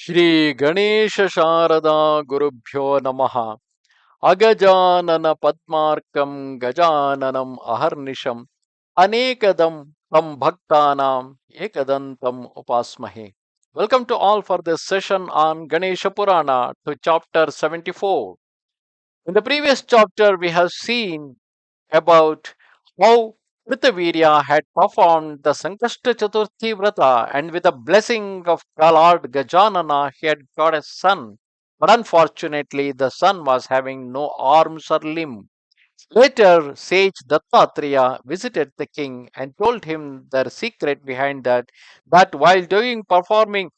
Shri Ganesha Sharada Gurubhyo Namaha Agajanana Padmarkam Gajananam Aharnisham Anekadam Tam Bhaktanam Ekadantam Upasmahe. Welcome to all for this session on Ganesha Purana to chapter 74. In the previous chapter, we have seen about how Krithaveerya had performed the Sankashta Chaturthi Vrata, and with the blessing of Lord Gajanana he had got a son. But unfortunately the son was having no arms or limb. Later sage Dattatreya visited the king and told him the secret behind that while performing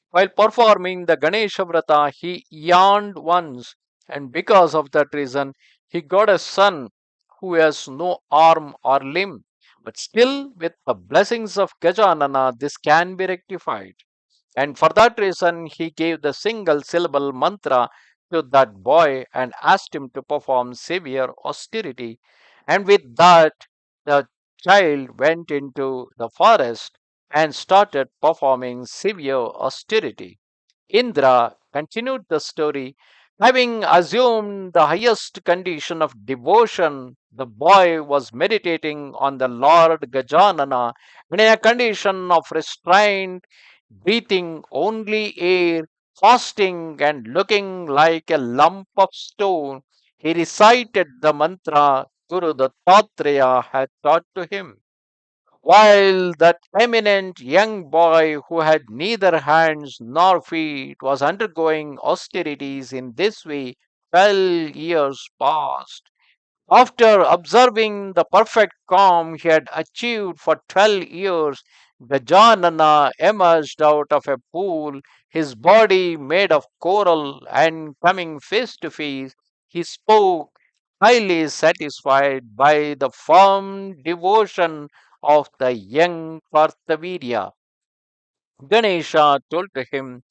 the Ganesha Vrata, he yawned once, and because of that reason, he got a son who has no arm or limb. But still, with the blessings of Gajanana, this can be rectified. And for that reason, he gave the single syllable mantra to that boy and asked him to perform severe austerity. And with that, the child went into the forest and started performing severe austerity. Indra continued the story. Having assumed the highest condition of devotion, the boy was meditating on the Lord Gajanana in a condition of restraint, breathing only air, fasting and looking like a lump of stone. He recited the mantra Guru Dattatreya had taught to him. While that eminent young boy who had neither hands nor feet was undergoing austerities in this way, 12 years passed. After observing the perfect calm he had achieved for 12 years, Gajanana emerged out of a pool, his body made of coral, and coming face to face, he spoke, highly satisfied by the firm devotion of the young Karthaveerya. Ganesha told to him,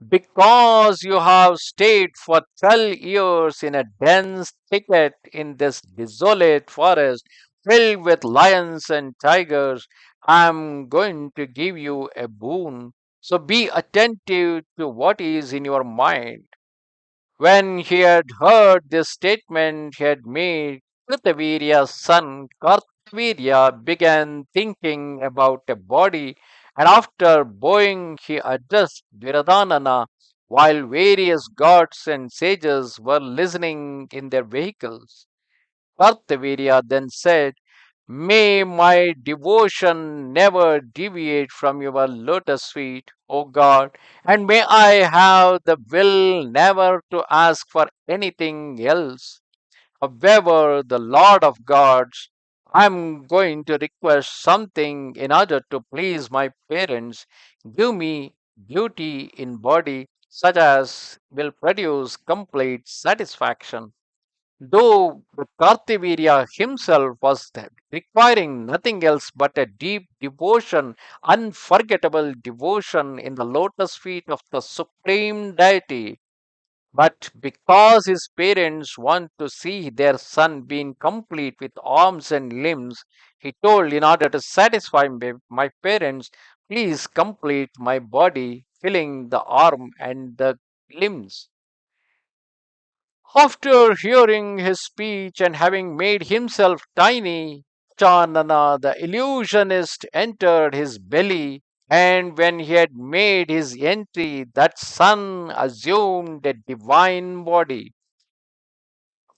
because you have stayed for 12 years in a dense thicket in this desolate forest filled with lions and tigers, I am going to give you a boon. So be attentive to what is in your mind. When he had heard this statement he had made, Krithaveerya's son Karthaveerya began thinking about a body, and after bowing he addressed Viradanana while various gods and sages were listening in their vehicles. Karthaveerya then said, may my devotion never deviate from your lotus feet, O God, and may I have the will never to ask for anything else. However, the Lord of gods, I am going to request something in order to please my parents. Give me beauty in body such as will produce complete satisfaction. Though Karthaveerya himself was requiring nothing else but a deep devotion, unforgettable devotion in the lotus feet of the supreme deity. But because his parents want to see their son being complete with arms and limbs, he told, in order to satisfy my parents, please complete my body, filling the arm and the limbs. After hearing his speech and having made himself tiny, Chanana the illusionist entered his belly, and when he had made his entry, that son assumed a divine body.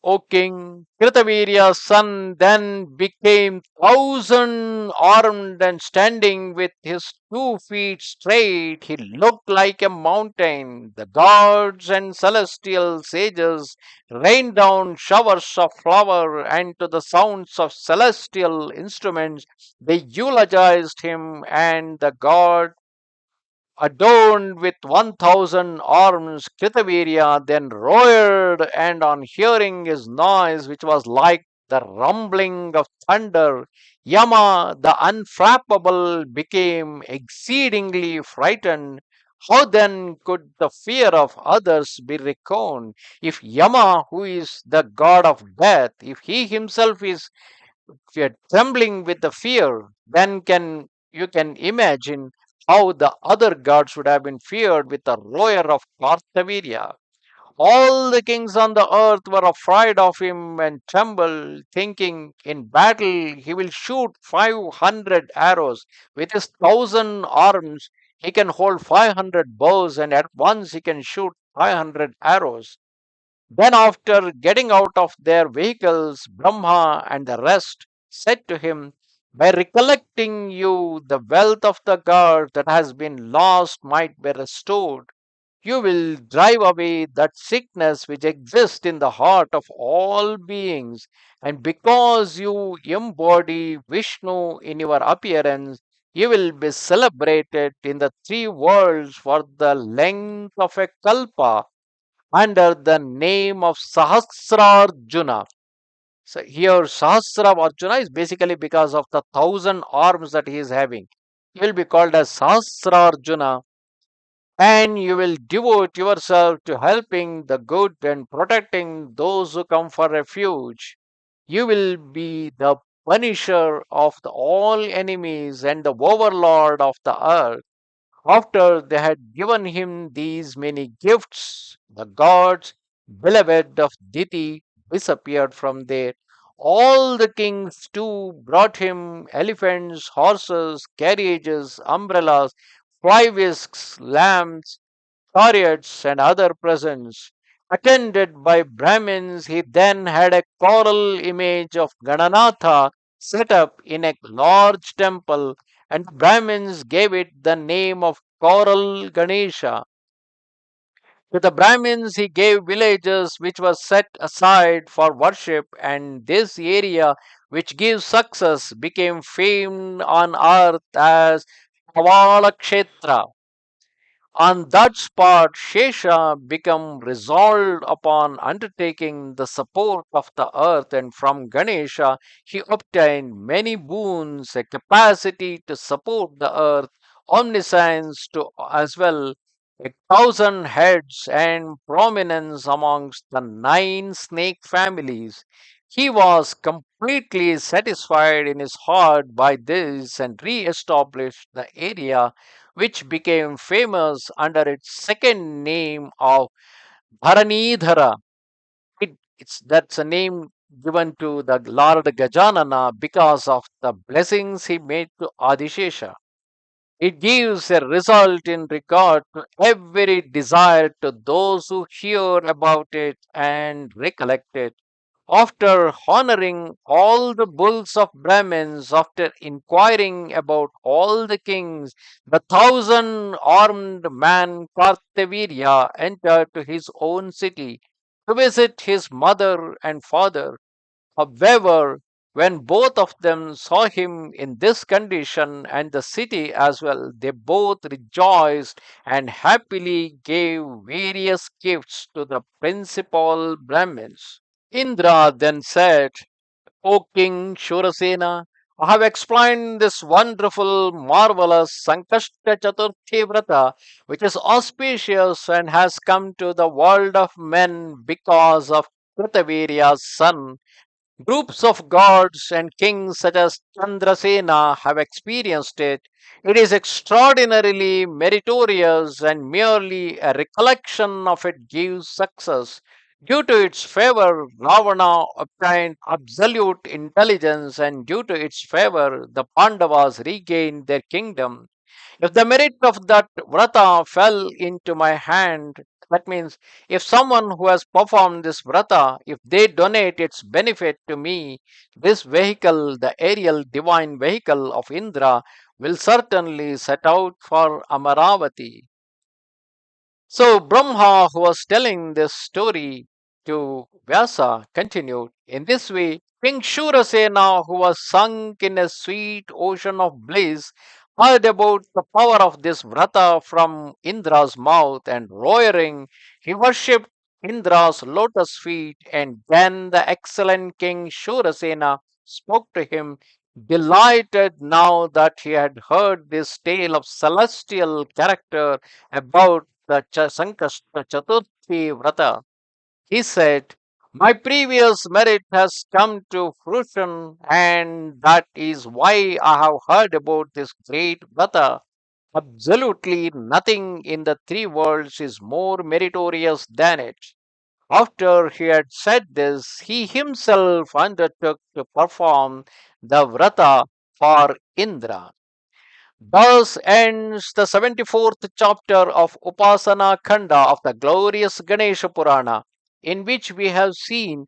O king, Krithaveerya's son then became thousand armed and standing with his 2 feet straight. He looked like a mountain. The gods and celestial sages rained down showers of flower, and to the sounds of celestial instruments they eulogized him, and the god adorned with 1,000 arms, Krithaveerya then roared, and on hearing his noise, which was like the rumbling of thunder, Yama the unflappable became exceedingly frightened. How then could the fear of others be reckoned? If Yama, who is the god of death, if he himself is trembling with the fear, then can you can imagine how the other gods would have been feared with the roar of Karthaveerya. All the kings on the earth were afraid of him and trembled, thinking, in battle he will shoot 500 arrows. With his 1,000 arms, he can hold 500 bows, and at once he can shoot 500 arrows. Then, after getting out of their vehicles, Brahma and the rest said to him, by recollecting you, the wealth of the gods that has been lost might be restored. You will drive away that sickness which exists in the heart of all beings. And because you embody Vishnu in your appearance, you will be celebrated in the three worlds for the length of a kalpa under the name of Sahasrarjuna. So here Sahasra Arjuna is basically because of the 1,000 arms that he is having. He will be called as Sahasrarjuna, and you will devote yourself to helping the good and protecting those who come for refuge. You will be the punisher of all enemies and the overlord of the earth. After they had given him these many gifts, the gods, beloved of Diti, disappeared from there. All the kings too brought him elephants, horses, carriages, umbrellas, fly whisks, lamps, chariots, and other presents. Attended by Brahmins, he then had a coral image of Gananatha set up in a large temple, and Brahmins gave it the name of Coral Ganesha. To the Brahmins, he gave villages which were set aside for worship, and this area, which gives success, became famed on earth as Pavala Kshetra. On that spot, Shesha became resolved upon undertaking the support of the earth, and from Ganesha he obtained many boons, a capacity to support the earth, omniscience to as well, 1,000 heads, and prominence amongst the 9 snake families. He was completely satisfied in his heart by this and re established the area which became famous under its second name of Bharanidhara. That's a name given to the Lord Gajanana because of the blessings he made to Adishesha. It gives a result in regard to every desire to those who hear about it and recollect it. After honoring all the bulls of Brahmins, after inquiring about all the kings, the 1,000 armed man Karthaveerya entered to his own city to visit his mother and father. However, when both of them saw him in this condition and the city as well, they both rejoiced and happily gave various gifts to the principal Brahmins. Indra then said, O King Shurasena, I have explained this wonderful, marvelous Sankashta Chaturthi Vrata, which is auspicious and has come to the world of men because of Krithaveerya's son. Groups of gods and kings such as Chandrasena have experienced it. It is extraordinarily meritorious, and merely a recollection of it gives success. Due to its favor, Ravana obtained absolute intelligence, and due to its favor, the Pandavas regained their kingdom. If the merit of that vrata fell into my hand, that means if someone who has performed this vrata, if they donate its benefit to me, this vehicle, the aerial divine vehicle of Indra, will certainly set out for Amaravati. So Brahma, who was telling this story to Vyasa, continued in this way. King Shurasena, who was sunk in a sweet ocean of bliss, heard about the power of this vrata from Indra's mouth, and roaring, he worshipped Indra's lotus feet. And then the excellent King Shurasena spoke to him, delighted now that he had heard this tale of celestial character about the Sankashta Chaturthi Vrata. He said, my previous merit has come to fruition, and that is why I have heard about this great Vrata. Absolutely nothing in the three worlds is more meritorious than it. After he had said this, he himself undertook to perform the vrata for Indra. Thus ends the 74th chapter of Upasana Khanda of the glorious Ganesha Purana, in which we have seen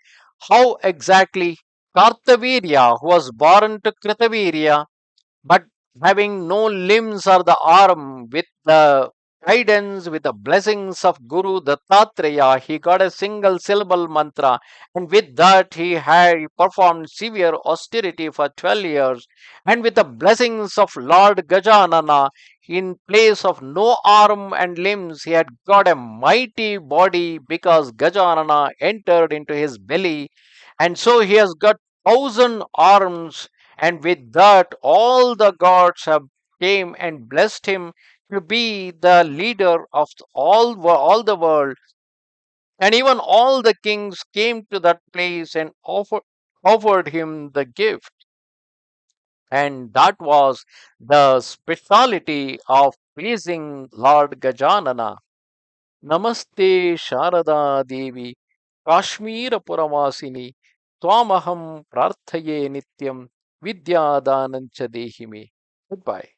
how exactly Karthaveerya, who was born to Krithaveerya, but having no limbs or the arm, with the guidance, with the blessings of Guru Dattatreya, he got a single syllable mantra, and with that he had performed severe austerity for 12 years, and with the blessings of Lord Gajanana, in place of no arm and limbs, he had got a mighty body because Gajanana entered into his belly, and so he has got 1,000 arms, and with that all the gods have came and blessed him to be the leader of all the world, and even all the kings came to that place and offered him the gift, and that was the speciality of pleasing Lord Gajanana. Namaste Sharada Devi Kashmir Puravasini Twamaham Prarthaye Nityam Vidya Danancha Dehime. Goodbye.